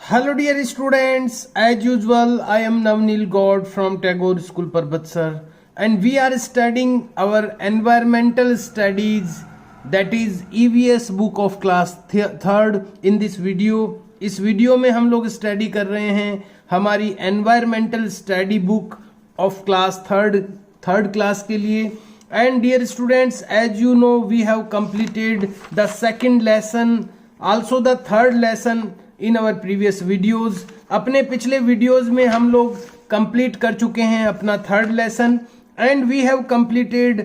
Hello dear students, as usual I am Navnil God from Tagore School Parbatsar and we are studying our environmental studies, that is EVS book of class 3rd in this video. इस video में हम लोग study कर रहे हैं हमारी environmental study book of class third class के लिए. And dear students, as you know, we have completed the second lesson, also the third lesson in our previous videos. अपने पिछले वीडियोस में हम लोग कंप्लीट कर चुके हैं अपना third lesson and we have completed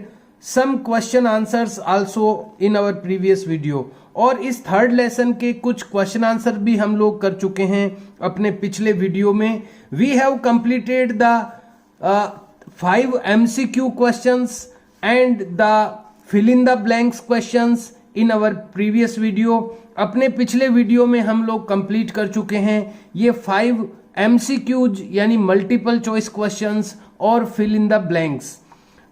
some question answers also in our previous video. और इस थर्ड लेसन के कुछ क्वेश्चन आंसर भी हम लोग कर चुके हैं अपने पिछले वीडियो में. We have completed the 5 MCQ questions and the fill in the blanks questions in our previous video. अपने पिछले वीडियो में हम लोग कंप्लीट कर चुके हैं ये 5 MCQs यानी मल्टीपल चॉइस क्वेश्चंस और fill in the blanks.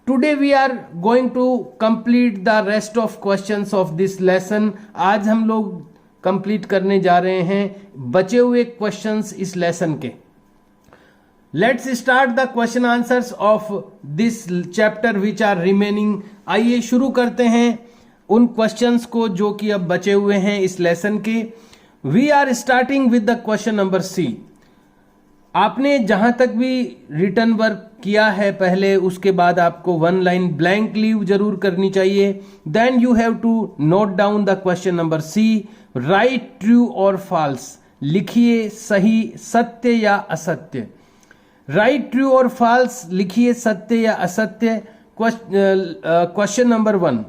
Today we are going to complete the rest of questions of this lesson. आज हम लोग कंप्लीट करने जा रहे हैं बचे हुए क्वेश्चंस इस लेसन के. Let's start the question answers of this chapter which are remaining. आइए शुरू करते हैं उन क्वेश्चंस को जो कि अब बचे हुए हैं इस लेसन के. We are starting with the question number C. आपने जहां तक भी रिटर्न वर्क किया है पहले, उसके बाद आपको 1 लाइन ब्लैंक लीव जरूर करनी चाहिए. Then you have to note down the question number C. Write true और फॉल्स. लिखिए सही, सत्य या असत्य. राइट ट्रू और फॉल्स लिखिए सत्य या असत्य. Question number 1.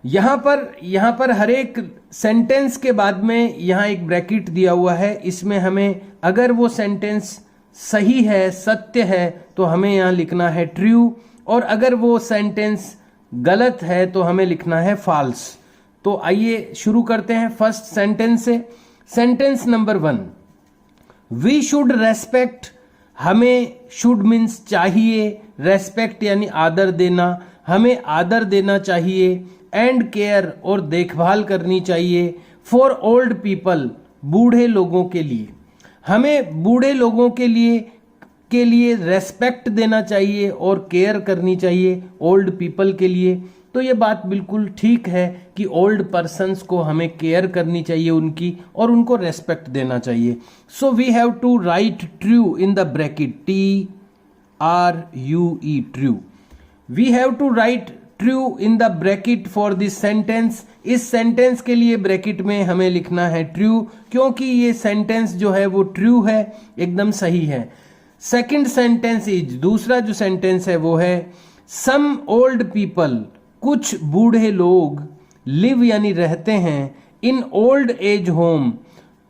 यहां पर हर एक सेंटेंस के बाद में यहां एक ब्रैकेट दिया हुआ है. इसमें हमें अगर वो सेंटेंस सही है, सत्य है, तो हमें यहां लिखना है ट्रू, और अगर वो सेंटेंस गलत है तो हमें लिखना है फॉल्स. तो आइए शुरू करते हैं फर्स्ट सेंटेंस से. Sentence number 1. We should respect. हमें शुड मीन्स चाहिए, रेस्पेक्ट यानी आदर देना. हमें आदर देना चाहिए एंड केयर और देखभाल करनी चाहिए. For old people. बूढ़े लोगों के लिए. हमें बूढ़े लोगों के लिए रेस्पेक्ट देना चाहिए और केयर करनी चाहिए ओल्ड पीपल के लिए. तो ये बात बिल्कुल ठीक है कि ओल्ड पर्सन्स को हमें केयर करनी चाहिए उनकी, और उनको रेस्पेक्ट देना चाहिए. So we have to write true in the bracket. TRUE true. We have to write true in the bracket for this sentence. इस सेंटेंस के लिए ब्रैकेट में हमें लिखना है ट्रू, क्योंकि ये सेंटेंस जो है वो ट्रू है, एकदम सही है. Second sentence is. दूसरा जो सेंटेंस है वो है सम ओल्ड पीपल. कुछ बूढ़े लोग लिव यानी रहते हैं इन ओल्ड एज होम.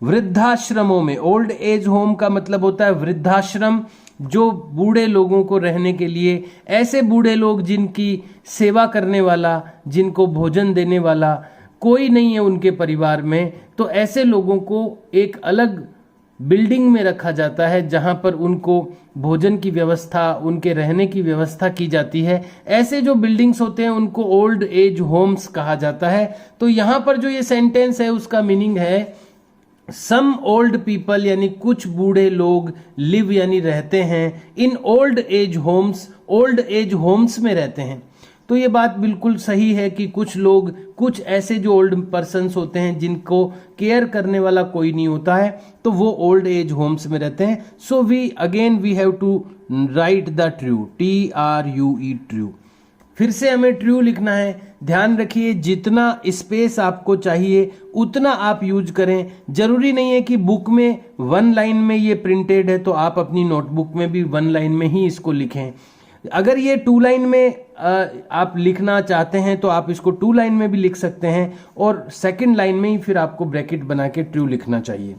वृद्धाश्रमों में. ओल्ड एज होम का मतलब होता है वृद्धाश्रम, जो बूढ़े लोगों को रहने के लिए, ऐसे बूढ़े लोग जिनकी सेवा करने वाला, जिनको भोजन देने वाला कोई नहीं है उनके परिवार में, तो ऐसे लोगों को एक अलग बिल्डिंग में रखा जाता है जहां पर उनको भोजन की व्यवस्था, उनके रहने की व्यवस्था की जाती है. ऐसे जो बिल्डिंग्स होते हैं उनको ओल्ड एज होम्स कहा जाता है. तो यहां पर जो ये सेंटेंस है उसका मीनिंग है सम ओल्ड पीपल यानी कुछ बूढ़े लोग लिव यानी रहते हैं in old age homes. Old age homes में रहते हैं. तो ये बात बिल्कुल सही है कि कुछ लोग, कुछ ऐसे जो ओल्ड पर्सन्स होते हैं जिनको केयर करने वाला कोई नहीं होता है, तो वो ओल्ड एज होम्स में रहते हैं. So we have to write the true. TRUE true. फिर से हमें ट्रू लिखना है. ध्यान रखिए जितना स्पेस आपको चाहिए उतना आप यूज करें. जरूरी नहीं है कि बुक में 1 लाइन में ये प्रिंटेड है तो आप अपनी नोटबुक में भी 1 लाइन में ही इसको लिखें. अगर ये 2 लाइन में आप लिखना चाहते हैं तो आप इसको 2 लाइन में भी लिख सकते हैं, और सेकंड लाइन में ही फिर आपको ब्रैकेट बना के ट्रू लिखना चाहिए.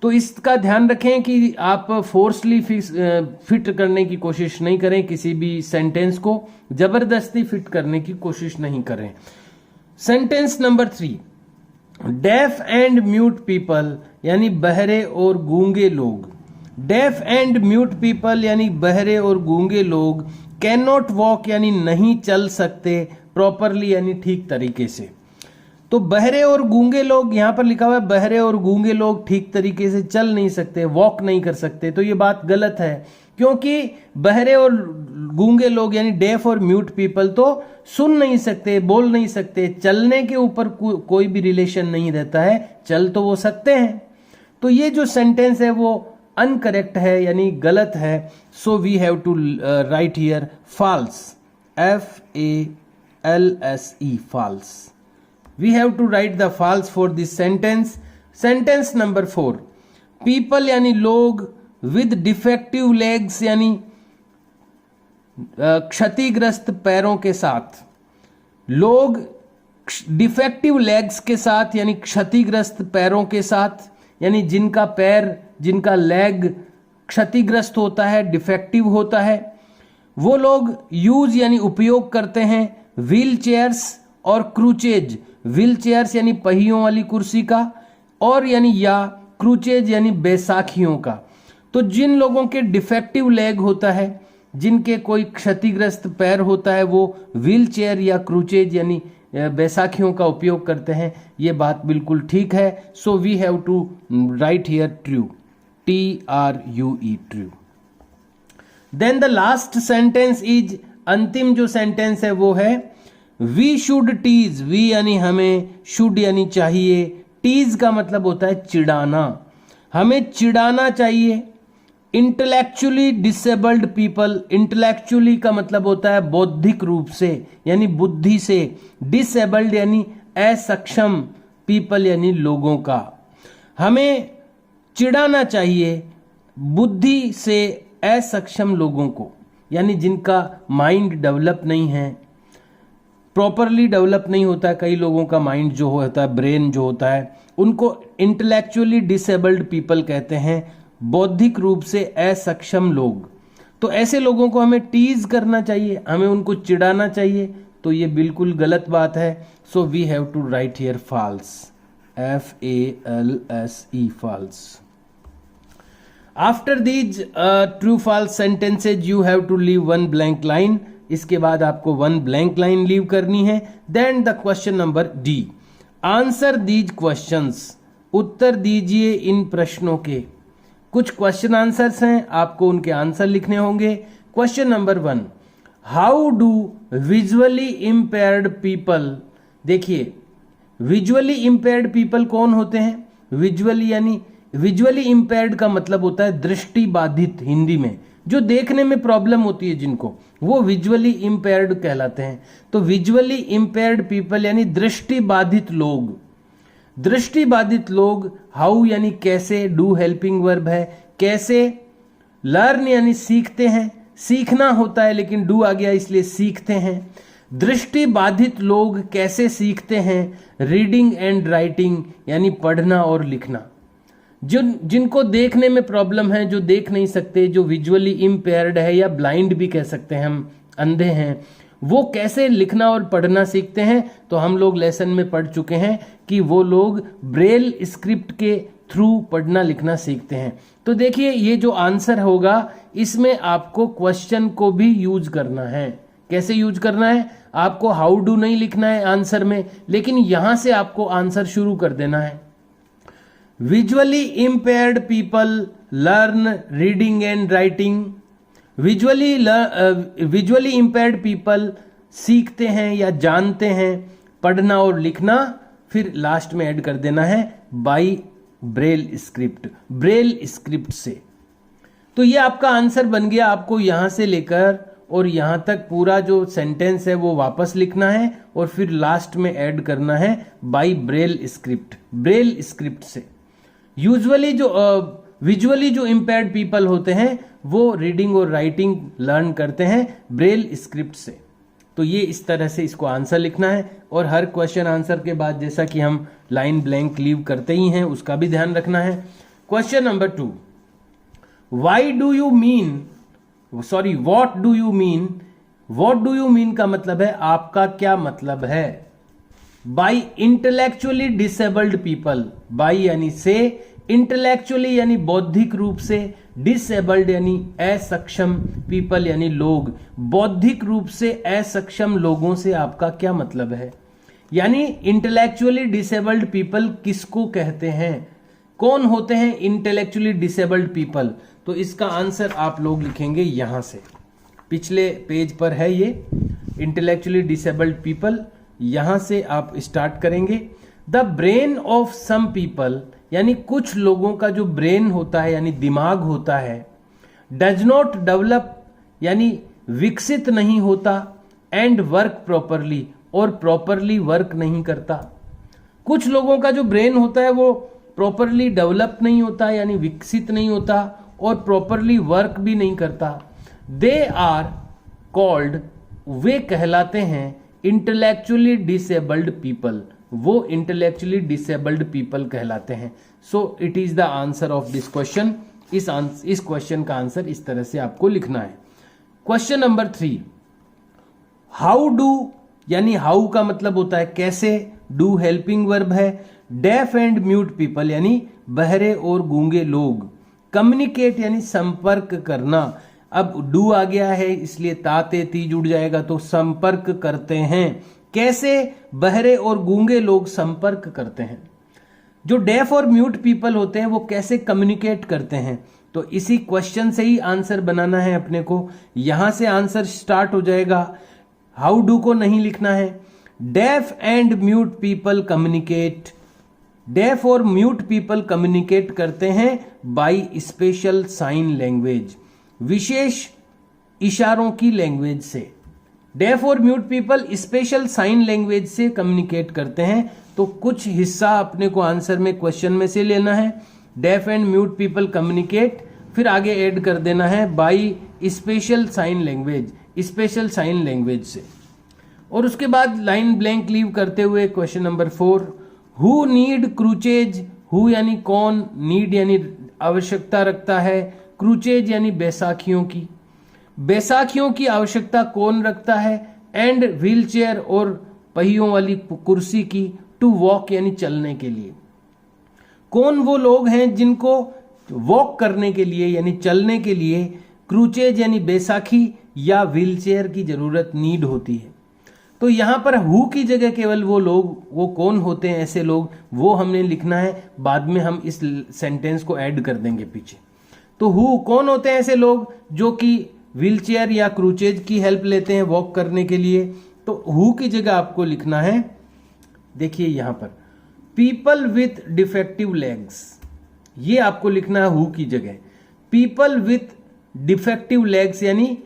तो इसका ध्यान रखें कि आप फोर्सली फिट करने की कोशिश नहीं करें. किसी भी सेंटेंस को जबरदस्ती फिट करने की कोशिश नहीं करें. Sentence number 3. Def and mute people यानी बहरे और गूंगे लोग. डेफ एंड म्यूट पीपल यानी बहरे और गूंगे लोग कैन नॉट वॉक यानी नहीं चल सकते प्रॉपरली यानी ठीक तरीके से. तो बहरे और गूंगे लोग, यहां पर लिखा हुआ है बहरे और गूंगे लोग ठीक तरीके से चल नहीं सकते, वॉक नहीं कर सकते, तो ये बात गलत है, क्योंकि बहरे और गूंगे लोग यानी डेफ और म्यूट पीपल तो सुन नहीं सकते, बोल नहीं सकते, चलने के ऊपर कोई भी रिलेशन नहीं रहता है, चल तो वो सकते हैं। तो ये जो सेंटेंस है वो अनकरेक्ट है यानी गलत है। So we have to write here false, FALSE, false. We have to write the false for this sentence. Sentence number 4, people यानी लोग with defective legs यानी क्षतिग्रस्त पैरों के साथ, लोग डिफेक्टिव लेग्स के साथ यानी क्षतिग्रस्त पैरों के साथ, यानी जिनका पैर, जिनका लेग क्षतिग्रस्त होता है, डिफेक्टिव होता है, वो लोग यूज यानी उपयोग करते हैं व्हील चेयर्स और क्रूचेज। व्हील चेयर्स यानी पहियों वाली कुर्सी का, और यानी या क्रूचेज यानी बैसाखियों का। तो जिन लोगों के डिफेक्टिव लेग होता है, जिनके कोई क्षतिग्रस्त पैर होता है, वो व्हील चेयर या क्रूचेज यानी बैसाखियों का उपयोग करते हैं। ये बात बिल्कुल ठीक है। So we have to write here true, TRUE, true. Then the last sentence is, अंतिम जो सेंटेंस है वो है वी शुड टीज। वी यानी हमें, शुड यानी चाहिए, टीज का मतलब होता है चिढ़ाना, हमें चिढ़ाना चाहिए इंटेलेक्चुअली डिसेबल्ड पीपल। इंटेलेक्चुअली का मतलब होता है बौद्धिक रूप से यानी बुद्धि से, डिसेबल्ड यानी असक्षम, पीपल यानी लोगों का। हमें चिढ़ाना चाहिए बुद्धि से असक्षम लोगों को, यानी जिनका माइंड डेवलप नहीं है, प्रॉपरली डेवलप नहीं होता है। कई लोगों का माइंड जो होता है, ब्रेन जो होता है, उनको इंटेलेक्चुअली डिसेबल्ड पीपल कहते हैं, बौद्धिक रूप से असक्षम लोग। तो ऐसे लोगों को हमें टीज करना चाहिए, हमें उनको चिढ़ाना चाहिए, तो ये बिल्कुल गलत बात है। So we have to write here false, FALSE, false. After these true false sentences you have to leave one blank line. इसके बाद आपको वन ब्लैंक लाइन लीव करनी है। Then the question number D, answer these questions, उत्तर दीजिए इन प्रश्नों के। कुछ क्वेश्चन आंसर्स हैं, आपको उनके आंसर लिखने होंगे। Question number 1, how do visually impaired people, देखिए विजुअली इम्पेयर्ड पीपल कौन होते हैं? विजुअली यानी, विजुअली इम्पेयर्ड का मतलब होता है दृष्टि बाधित, हिंदी में जो देखने में प्रॉब्लम होती है जिनको, वो विजुअली इम्पेयर्ड कहलाते हैं। तो विजुअली इम्पेयर्ड पीपल यानी दृष्टि बाधित लोग। दृष्टि बाधित लोग, हाउ यानी कैसे, डू हेल्पिंग वर्ब है, कैसे, लर्न यानी सीखते हैं, सीखना होता है लेकिन डू आ गया इसलिए सीखते हैं। दृष्टि बाधित लोग कैसे सीखते हैं? रीडिंग एंड राइटिंग यानी पढ़ना और लिखना। जिनको देखने में प्रॉब्लम है, जो देख नहीं सकते, जो विजुअली इम्पेयर्ड है या ब्लाइंड भी कह सकते हैं, हम अंधे हैं, वो कैसे लिखना और पढ़ना सीखते हैं? तो हम लोग लेसन में पढ़ चुके हैं कि वो लोग ब्रेल स्क्रिप्ट के थ्रू पढ़ना लिखना सीखते हैं। तो देखिए ये जो आंसर होगा इसमें आपको क्वेश्चन को भी यूज करना है। कैसे यूज करना है? आपको हाउ डू नहीं लिखना है आंसर में, लेकिन यहां से आपको आंसर शुरू कर देना है। Visually impaired people learn reading and writing. Visually impaired people सीखते हैं या जानते हैं पढ़ना और लिखना। फिर लास्ट में ऐड कर देना है by Braille script, Braille script से। तो ये आपका आंसर बन गया। आपको यहां से लेकर और यहां तक पूरा जो सेंटेंस है वो वापस लिखना है और फिर लास्ट में ऐड करना है by Braille script, Braille script से। यूजुअली जो विजुअली जो इम्पेयर्ड पीपल होते हैं वो रीडिंग और राइटिंग लर्न करते हैं ब्रेल स्क्रिप्ट से। तो ये इस तरह से इसको आंसर लिखना है। और हर क्वेश्चन आंसर के बाद जैसा कि हम लाइन ब्लैंक लीव करते ही हैं उसका भी ध्यान रखना है। Question number 2, why do you mean, sorry what do you mean, what do you mean का मतलब है आपका क्या मतलब है। By intellectually disabled people, by यानी से, इंटेलेक्चुअली यानी बौद्धिक रूप से, डिसेबल्ड यानी असक्षम, पीपल यानी लोग, बौद्धिक रूप से असक्षम लोगों से आपका क्या मतलब है। यानी इंटेलेक्चुअली डिसेबल्ड पीपल किसको कहते हैं, कौन होते हैं इंटेलेक्चुअली डिसेबल्ड पीपल? तो इसका आंसर आप लोग लिखेंगे यहां से, पिछले पेज पर है ये इंटेलेक्चुअली डिसेबल्ड पीपल, यहां से आप स्टार्ट करेंगे। The brain of some people, यानी कुछ लोगों का जो ब्रेन होता है यानी दिमाग होता है, डज नॉट डेवलप यानी विकसित नहीं होता, एंड वर्क प्रॉपरली और प्रॉपरली वर्क नहीं करता। कुछ लोगों का जो ब्रेन होता है वो प्रॉपरली डेवलप नहीं होता यानी विकसित नहीं होता और प्रॉपरली वर्क भी नहीं करता। दे आर कॉल्ड, वे कहलाते हैं इंटेलेक्चुअली डिसेबल्ड पीपल, वो इंटेलेक्चुअली डिसेबल्ड पीपल कहलाते हैं। So it is the answer of this question. इस क्वेश्चन का आंसर इस तरह से आपको लिखना है। क्वेश्चन नंबर 3, हाउ डू, यानी हाउ का मतलब होता है कैसे, डू हेल्पिंग वर्ब है। डेफ एंड म्यूट पीपल यानी बहरे और गूंगे लोग, कम्युनिकेट यानी संपर्क करना। अब डू आ गया है इसलिए ताते ती जुड़ जाएगा, तो संपर्क करते हैं। कैसे बहरे और गूंगे लोग संपर्क करते हैं। जो डेफ और म्यूट पीपल होते हैं वो कैसे कम्युनिकेट करते हैं, तो इसी क्वेश्चन से ही आंसर बनाना है अपने को। यहां से आंसर स्टार्ट हो जाएगा, हाउ डू को नहीं लिखना है। Deaf and mute people communicate, deaf और म्यूट पीपल कम्युनिकेट करते हैं बाय स्पेशल साइन लैंग्वेज, विशेष इशारों की लैंग्वेज से। डेफ और mute people special sign language से कम्युनिकेट करते हैं, तो कुछ हिस्सा अपने को आंसर में क्वेश्चन में से लेना है। Deaf and mute people communicate, फिर आगे ऐड कर देना है by special sign language, special sign language से। और उसके बाद लाइन ब्लैंक लीव करते हुए question number 4, who need crutches, who यानी कौन, नीड यानी आवश्यकता रखता है, क्रूचेज यानी बैसाखियों की, बैसाखियों की आवश्यकता कौन रखता है, एंड व्हील चेयर और पहियों वाली कुर्सी की, टू वॉक यानी चलने के लिए। कौन वो लोग हैं जिनको वॉक करने के लिए यानी चलने के लिए क्रूचेज यानी बैसाखी या व्हील चेयर की जरूरत नीड होती है। तो यहां पर हु की जगह केवल वो लोग, वो कौन होते हैं ऐसे लोग, वो हमने लिखना है। बाद में हम इस सेंटेंस को ऐड कर देंगे पीछे। तो हु कौन होते हैं ऐसे लोग जो कि व्हील चेयर या क्रूचेज की हेल्प लेते हैं वॉक करने के लिए। तो हु की जगह आपको लिखना है, देखिए यहां पर पीपल विथ डिफेक्टिव लेग्स, ये आपको लिखना है हु की जगह। पीपल विथ डिफेक्टिव लेग्स यानी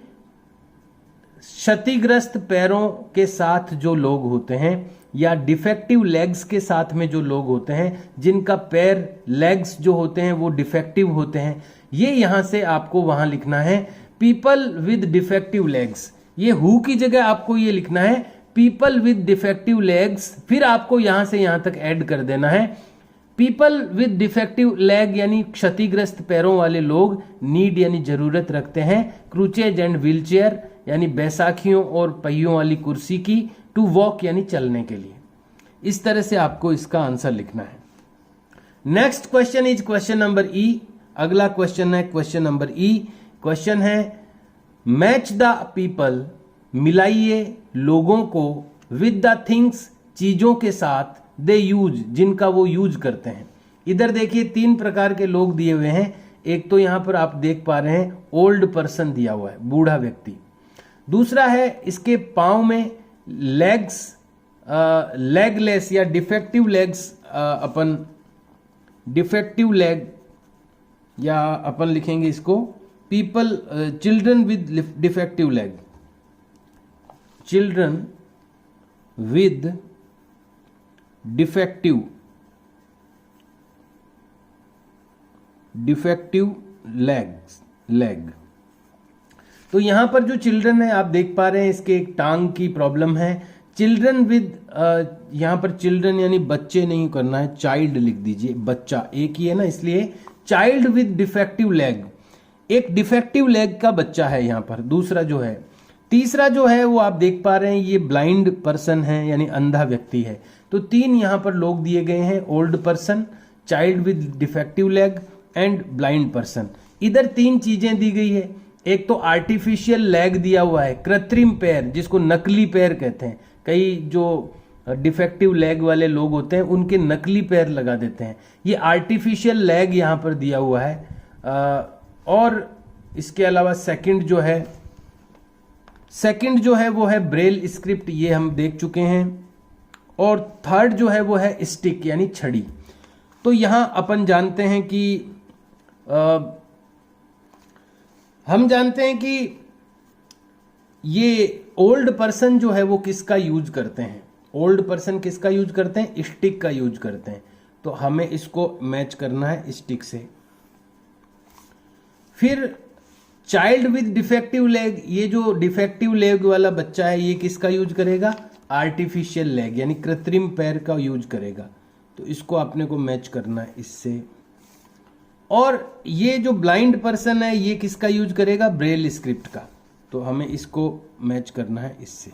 क्षतिग्रस्त पैरों के साथ जो लोग होते हैं, या डिफेक्टिव लेग्स के साथ में जो लोग होते हैं जिनका पैर, लेग्स जो होते हैं वो डिफेक्टिव होते हैं, ये यहां से आपको वहां लिखना है पीपल विद डिफेक्टिव लेग्स। ये हु की जगह आपको ये लिखना है पीपल विद डिफेक्टिव लेग्स, फिर आपको यहां से यहां तक ऐड कर देना है पीपल विद डिफेक्टिव लेग यानी क्षतिग्रस्त पैरों वाले लोग, नीड यानी जरूरत रखते हैं, क्रूचेज एंड व्हील चेयर यानी बैसाखियों और पहियों वाली कुर्सी की, टू वॉक यानी चलने के लिए। इस तरह से आपको इसका आंसर लिखना है। Next question is question number ई। अगला क्वेश्चन है क्वेश्चन नंबर ई। क्वेश्चन है मैच द पीपल, मिलाइए लोगों को, विद द थिंग्स चीजों के साथ, दे यूज जिनका वो यूज करते हैं। इधर देखिए 3 प्रकार के लोग दिए हुए हैं। एक तो यहां पर आप देख पा रहे हैं ओल्ड पर्सन दिया हुआ है, बूढ़ा व्यक्ति। दूसरा है इसके पांव में लेग्स, लेगलेस या डिफेक्टिव लेग्स, अपन डिफेक्टिव लेग या अपन लिखेंगे इसको people, children with defective leg, children with defective leg. तो यहां पर जो चिल्ड्रन है आप देख पा रहे हैं इसके एक टांग की प्रॉब्लम है। चिल्ड्रन विद, यहां पर चिल्ड्रन यानी बच्चे नहीं करना है, चाइल्ड लिख दीजिए, बच्चा एक ही है ना, इसलिए चाइल्ड विद डिफेक्टिव लेग, एक डिफेक्टिव लेग का बच्चा है यहां पर। दूसरा जो है, तीसरा जो है वो आप देख पा रहे हैं ये ब्लाइंड पर्सन है यानी अंधा व्यक्ति है। तो 3 यहां पर लोग दिए गए हैं, old person, child with defective leg and blind person. इधर 3 चीजें दी गई है। एक तो आर्टिफिशियल लेग दिया हुआ है, कृत्रिम पैर जिसको नकली पैर कहते हैं। कई जो डिफेक्टिव लेग वाले लोग होते हैं उनके नकली पैर लगा देते हैं। ये आर्टिफिशियल लेग यहाँ पर दिया हुआ है। और इसके अलावा सेकंड जो है वो है ब्रेल स्क्रिप्ट, ये हम देख चुके हैं। और थर्ड जो है वो है स्टिक यानी छड़ी। तो यहां अपन जानते हैं कि हम जानते हैं कि ये ओल्ड पर्सन जो है वो किसका यूज करते हैं, ओल्ड पर्सन किसका यूज करते हैं, स्टिक का यूज करते हैं। तो हमें इसको मैच करना है स्टिक से। फिर चाइल्ड विद डिफेक्टिव लेग, ये जो डिफेक्टिव लेग वाला बच्चा है ये किसका यूज करेगा, आर्टिफिशियल लेग यानी कृत्रिम पैर का यूज करेगा। तो इसको अपने को मैच करना है इससे। और ये जो ब्लाइंड पर्सन है ये किसका यूज करेगा, ब्रेल स्क्रिप्ट का। तो हमें इसको मैच करना है इससे।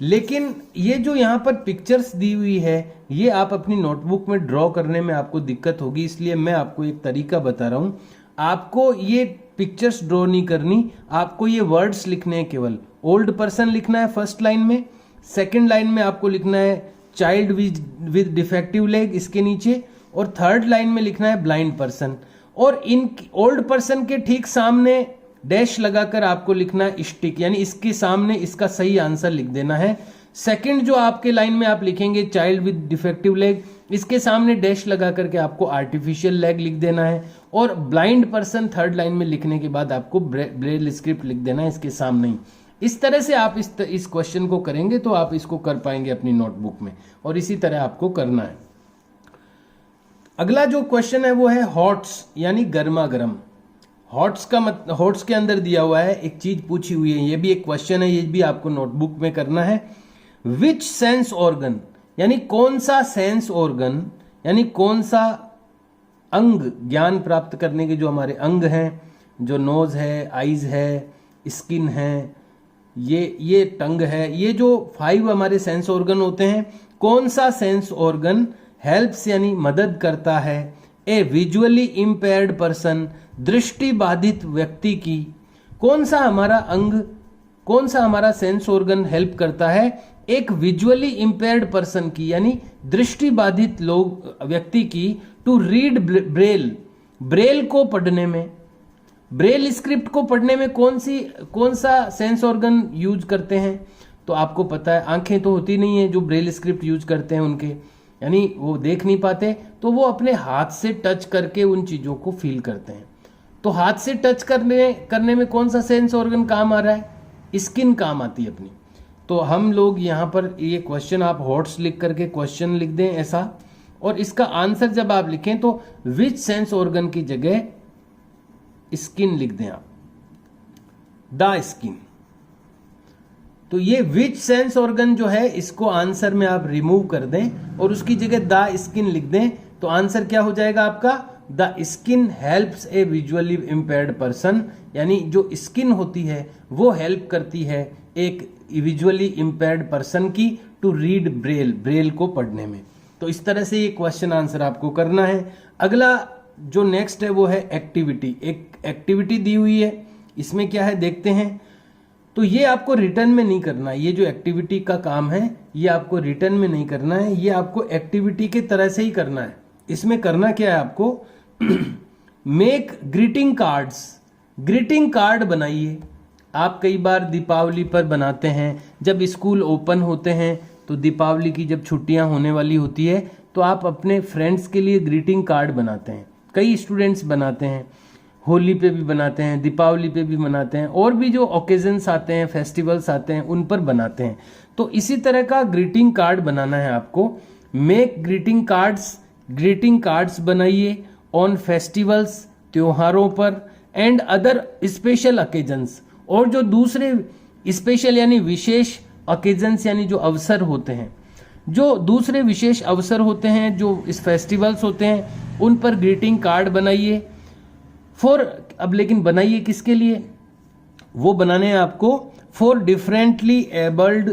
लेकिन ये जो यहाँ पर पिक्चर्स दी हुई है ये आप अपनी नोटबुक में ड्रॉ करने में आपको दिक्कत होगी, इसलिए मैं आपको एक तरीका बता रहा हूँ। आपको ये पिक्चर्स ड्रॉ नहीं करनी, आपको ये वर्ड्स लिखने हैं केवल। ओल्ड पर्सन लिखना है फर्स्ट लाइन में, सेकंड लाइन में आपको लिखना है चाइल्ड विद डिफेक्टिव लेग इसके नीचे, और थर्ड लाइन में लिखना है ब्लाइंड पर्सन। और इन ओल्ड पर्सन के ठीक सामने डैश लगाकर आपको लिखना है स्टिक, यानी इसके सामने इसका सही आंसर लिख देना है। सेकंड जो आपके लाइन में आप लिखेंगे चाइल्ड विद डिफेक्टिव लेग, इसके सामने डैश लगा करके आपको आर्टिफिशियल लेग लिख देना है। और ब्लाइंड पर्सन थर्ड लाइन में लिखने के बाद आपको ब्रेल स्क्रिप्ट लिख देना है इसके सामने ही। इस तरह से आप इस क्वेश्चन को करेंगे तो आप इसको कर पाएंगे अपनी नोटबुक में, और इसी तरह आपको करना है। अगला जो क्वेश्चन है वो है हॉट्स यानी गर्मा गर्म। हॉट्स के अंदर दिया हुआ है एक चीज पूछी हुई है, ये भी एक क्वेश्चन है, ये भी आपको नोटबुक में करना है। विच सेंस ऑर्गन यानी कौन सा सेंस ऑर्गन यानी कौन सा अंग, ज्ञान प्राप्त करने के जो हमारे अंग हैं, जो नोज है, आईज है, स्किन है, ये टंग है, ये जो 5 हमारे सेंस ऑर्गन होते हैं, कौन सा सेंस ऑर्गन हेल्प्स यानी मदद करता है ए विजुअली इंपेयर्ड पर्सन, दृष्टि बाधित व्यक्ति की। कौन सा हमारा अंग, कौन सा हमारा सेंस ऑर्गन हेल्प करता है एक विजुअली इंपेयर्ड पर्सन की यानी दृष्टि बाधित लोग व्यक्ति की, टू रीड ब्रेल को पढ़ने में, ब्रेल स्क्रिप्ट को पढ़ने में कौन सा सेंस ऑर्गन यूज करते हैं। तो आपको पता है आंखें तो होती नहीं है जो ब्रेल स्क्रिप्ट यूज करते हैं उनके, यानी वो देख नहीं पाते, तो वो अपने हाथ से टच करके उन चीजों को फील करते हैं। तो हाथ से टच करने में कौन सा सेंस ऑर्गन काम आ रहा है, स्किन काम आती है अपनी। तो हम लोग यहाँ पर ये क्वेश्चन आप हॉट्स लिख करके क्वेश्चन लिख दें ऐसा, और इसका आंसर जब आप लिखें तो विच सेंस ऑर्गन की जगह स्किन लिख दें आप, द स्किन। तो ये विच सेंस ऑर्गन जो है इसको आंसर में आप रिमूव कर दें और उसकी जगह द स्किन लिख दें, तो आंसर क्या हो जाएगा आपका, the skin helps A visually impaired person, यानी जो स्किन होती है वो हेल्प करती है एक विजुअली इम्पेयर्ड पर्सन की टू रीड ब्रेल को पढ़ने में। तो इस तरह से ये क्वेश्चन आंसर आपको करना है। अगला जो नेक्स्ट है वो है एक्टिविटी। एक एक्टिविटी दी हुई है, इसमें क्या है देखते हैं। तो ये आपको रिटर्न में नहीं करना है, ये जो एक्टिविटी का काम है ये आपको रिटर्न में नहीं करना है, ये आपको एक्टिविटी के तरह से ही करना है। इसमें करना क्या है आपको, make greeting cards, greeting card बनाइए। आप कई बार दीपावली पर बनाते हैं, जब स्कूल ओपन होते हैं तो दीपावली की जब छुट्टियां होने वाली होती है तो आप अपने फ्रेंड्स के लिए ग्रीटिंग कार्ड बनाते हैं। कई स्टूडेंट्स बनाते हैं, होली पे भी बनाते हैं, दीपावली पे भी बनाते हैं, और भी जो ओकेजन्स आते हैं, फेस्टिवल्स आते हैं उन पर बनाते हैं। तो इसी तरह का ग्रीटिंग कार्ड बनाना है आपको। मेक ग्रीटिंग कार्ड्स बनाइए ऑन फेस्टिवल्स, त्योहारों पर, एंड अदर स्पेशल ओकेजन्स, और जो दूसरे स्पेशल यानी विशेष ओकेजन्स यानी जो अवसर होते हैं, जो दूसरे विशेष अवसर होते हैं, जो इस फेस्टिवल्स होते हैं उन पर ग्रीटिंग कार्ड बनाइए। अब लेकिन बनाइए किसके लिए, वो बनाने हैं आपको फॉर डिफरेंटली एबल्ड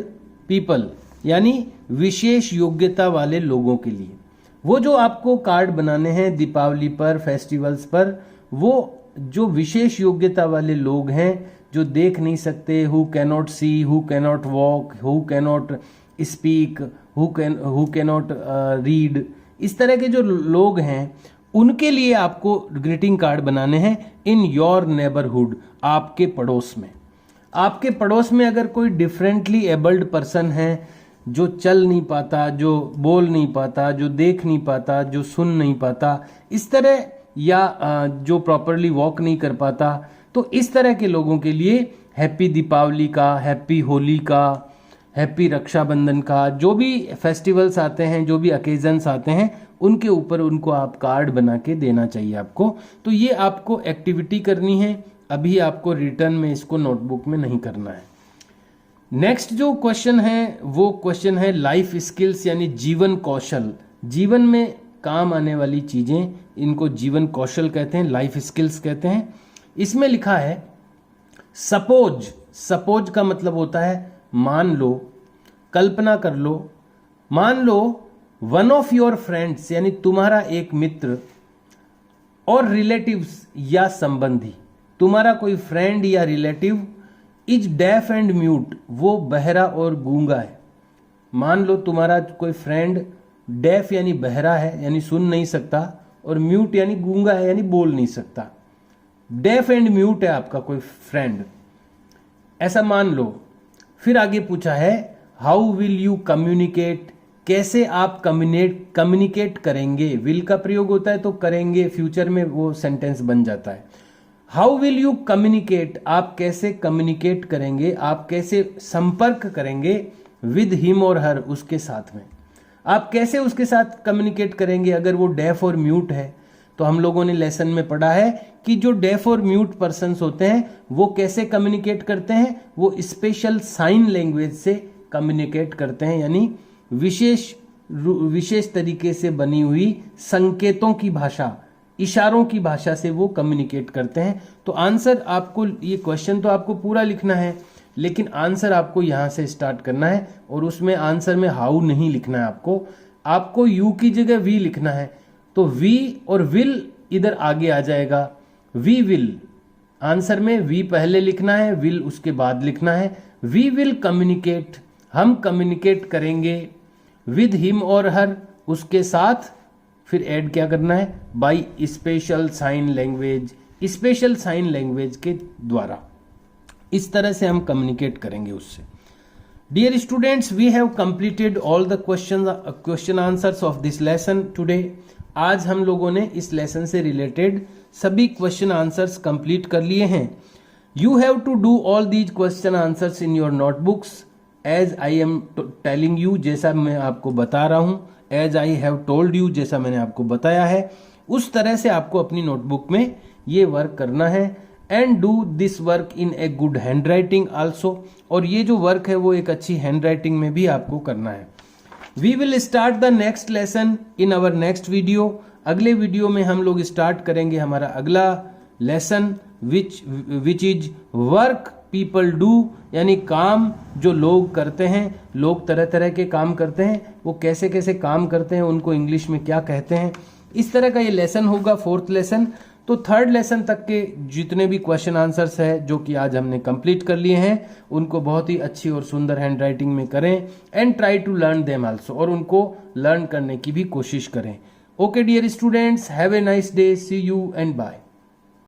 पीपल, यानी विशेष योग्यता वाले लोगों के लिए। वो जो आपको कार्ड बनाने हैं दीपावली पर, फेस्टिवल्स पर, वो जो विशेष योग्यता वाले लोग हैं, जो देख नहीं सकते, who cannot see, who cannot walk, who cannot speak, who cannot read, इस तरह के जो लोग हैं उनके लिए आपको ग्रीटिंग कार्ड बनाने हैं इन योर नेबरहुड, आपके पड़ोस में। आपके पड़ोस में अगर कोई डिफरेंटली एबल्ड पर्सन है, जो चल नहीं पाता, जो बोल नहीं पाता, जो देख नहीं पाता, जो सुन नहीं पाता, इस तरह, या जो प्रॉपरली वॉक नहीं कर पाता, तो इस तरह के लोगों के लिए हैप्पी दीपावली का, हैप्पी होली का, हैप्पी रक्षाबंधन का, जो भी फेस्टिवल्स आते हैं, जो भी अकेजन्स आते हैं, उनके ऊपर उनको आप कार्ड बना के देना चाहिए आपको। तो ये आपको एक्टिविटी करनी है, अभी आपको रिटर्न में इसको नोटबुक में नहीं करना है। नेक्स्ट जो क्वेश्चन है वो क्वेश्चन है लाइफ स्किल्स, यानी जीवन कौशल। जीवन में काम आने वाली चीजें, इनको जीवन कौशल कहते हैं, लाइफ स्किल्स कहते हैं। इसमें लिखा है सपोज, सपोज का मतलब होता है मान लो, कल्पना कर लो। मान लो वन ऑफ योर फ्रेंड्स, यानी तुम्हारा एक मित्र और रिलेटिव्स या संबंधी, तुम्हारा कोई फ्रेंड या relative is def and mute, वो बहरा और गूंगा है। मान लो तुम्हारा कोई फ्रेंड डेफ यानी बहरा है, यानी सुन नहीं सकता, और म्यूट यानी गूंगा है, यानी बोल नहीं सकता। डेफ एंड म्यूट है आपका कोई फ्रेंड, ऐसा मान लो। फिर आगे पूछा है हाउ विल यू कम्युनिकेट, कैसे आप कम्युनिकेट करेंगे। विल का प्रयोग होता है तो करेंगे, फ्यूचर में वो सेंटेंस बन जाता है। हाउ विल यू कम्युनिकेट, आप कैसे कम्युनिकेट करेंगे, आप कैसे संपर्क करेंगे विद हिम और हर, उसके साथ में। आप कैसे उसके साथ कम्युनिकेट करेंगे अगर वो डेफ और म्यूट है। तो हम लोगों ने लेसन में पढ़ा है कि जो डेफ और म्यूट पर्सन्स होते हैं वो कैसे कम्युनिकेट करते हैं, वो स्पेशल साइन लैंग्वेज से कम्युनिकेट करते हैं, यानी विशेष तरीके से बनी हुई संकेतों की भाषा, इशारों की भाषा से वो कम्युनिकेट करते हैं। तो आंसर आपको, ये क्वेश्चन तो आपको पूरा लिखना है, लेकिन आंसर आपको यहां से स्टार्ट करना है, और उसमें आंसर में हाउ नहीं लिखना है आपको यू की जगह वी लिखना है। तो वी और विल इधर आगे आ जाएगा, वी विल, आंसर में वी पहले लिखना है, विल उसके बाद लिखना है। वी विल कम्युनिकेट, हम कम्युनिकेट करेंगे विद हिम और हर, उसके साथ। फिर ऐड क्या करना है, by special sign language, special sign language के द्वारा। इस तरह से हम कम्युनिकेट करेंगे उससे। Dear students, we have completed all the question answers of this lesson today. आज हम लोगों ने इस लेसन से रिलेटेड सभी क्वेश्चन आंसर्स कंप्लीट कर लिए हैं। You have to do all these question answers in your notebooks as I am telling you, जैसा मैं आपको बता रहा हूं, as I have told you, जैसा मैंने आपको बताया है, उस तरह से आपको अपनी नोटबुक में ये वर्क करना है। And do this work in a good hand writing also, और ये जो वर्क है वो एक अच्छी हैंड राइटिंग में भी आपको करना है। We will start the next lesson in our next video. अगले वीडियो में हम लोग स्टार्ट करेंगे हमारा अगला lesson which is work people do, यानी काम जो लोग करते हैं। लोग तरह तरह के काम करते हैं, वो कैसे कैसे काम करते हैं, उनको इंग्लिश में क्या कहते हैं, इस तरह का ये लेसन होगा, 4th लेसन। तो 3rd लेसन तक के जितने भी क्वेश्चन आंसर्स है जो कि आज हमने कंप्लीट कर लिए हैं, उनको बहुत ही अच्छी और सुंदर हैंड राइटिंग में करें and try to learn them also, और उनको लर्न करने की भी कोशिश करें। Okay dear students, have a nice day, see you and bye.